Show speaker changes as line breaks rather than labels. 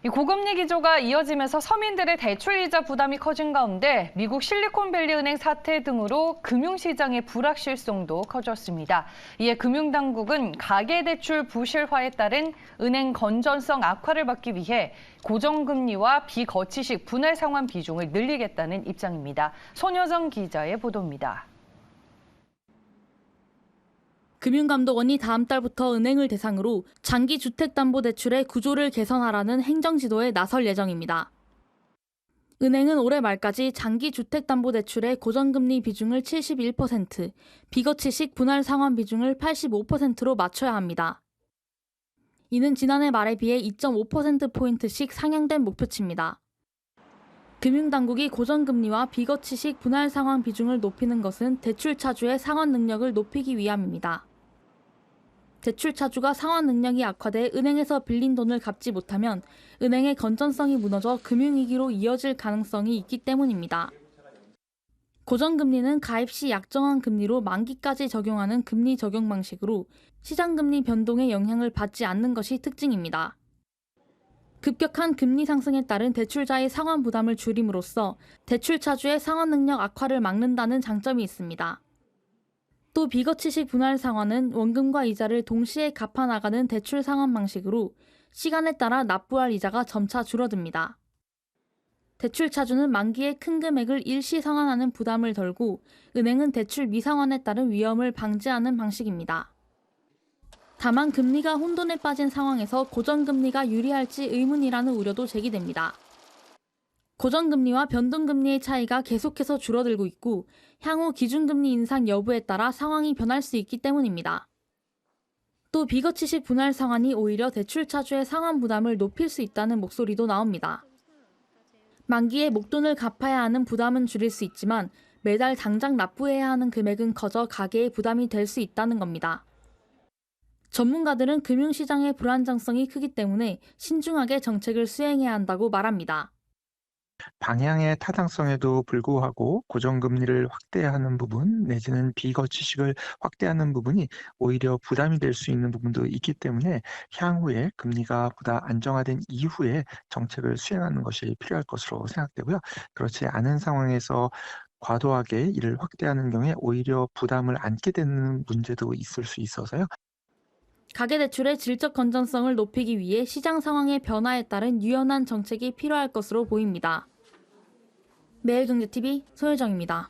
이 고금리 기조가 이어지면서 서민들의 대출이자 부담이 커진 가운데 미국 실리콘밸리은행 사태 등으로 금융시장의 불확실성도 커졌습니다. 이에 금융당국은 가계대출 부실화에 따른 은행 건전성 악화를 막기 위해 고정금리와 비거치식 분할 상환 비중을 늘리겠다는 입장입니다. 손여정 기자의 보도입니다.
금융감독원이 다음 달부터 은행을 대상으로 장기 주택담보대출의 구조를 개선하라는 행정지도에 나설 예정입니다. 은행은 올해 말까지 장기 주택담보대출의 고정금리 비중을 71%, 비거치식 분할 상환 비중을 85%로 맞춰야 합니다. 이는 지난해 말에 비해 2.5%포인트씩 상향된 목표치입니다. 금융당국이 고정금리와 비거치식 분할 상환 비중을 높이는 것은 대출차주의 상환 능력을 높이기 위함입니다. 대출차주가 상환 능력이 악화돼 은행에서 빌린 돈을 갚지 못하면 은행의 건전성이 무너져 금융위기로 이어질 가능성이 있기 때문입니다. 고정금리는 가입 시 약정한 금리로 만기까지 적용하는 금리 적용 방식으로 시장금리 변동에 영향을 받지 않는 것이 특징입니다. 급격한 금리 상승에 따른 대출자의 상환 부담을 줄임으로써 대출차주의 상환 능력 악화를 막는다는 장점이 있습니다. 또 비거치식 분할 상환은 원금과 이자를 동시에 갚아 나가는 대출 상환 방식으로 시간에 따라 납부할 이자가 점차 줄어듭니다. 대출차주는 만기에 큰 금액을 일시 상환하는 부담을 덜고 은행은 대출 미상환에 따른 위험을 방지하는 방식입니다. 다만 금리가 혼돈에 빠진 상황에서 고정금리가 유리할지 의문이라는 우려도 제기됩니다. 고정금리와 변동금리의 차이가 계속해서 줄어들고 있고 향후 기준금리 인상 여부에 따라 상황이 변할 수 있기 때문입니다. 또 비거치식 분할 상환이 오히려 대출차주의 상환 부담을 높일 수 있다는 목소리도 나옵니다. 만기에 목돈을 갚아야 하는 부담은 줄일 수 있지만 매달 당장 납부해야 하는 금액은 커져 가계의 부담이 될 수 있다는 겁니다. 전문가들은 금융시장의 불안정성이 크기 때문에 신중하게 정책을 수행해야 한다고 말합니다.
방향의 타당성에도 불구하고 고정금리를 확대하는 부분 내지는 비거치식을 확대하는 부분이 오히려 부담이 될 수 있는 부분도 있기 때문에 향후에 금리가 보다 안정화된 이후에 정책을 수행하는 것이 필요할 것으로 생각되고요. 그렇지 않은 상황에서 과도하게 이를 확대하는 경우에 오히려 부담을 안게 되는 문제도 있을 수 있어서요.
가계대출의 질적 건전성을 높이기 위해 시장 상황의 변화에 따른 유연한 정책이 필요할 것으로 보입니다. 매일경제TV 손혜정입니다.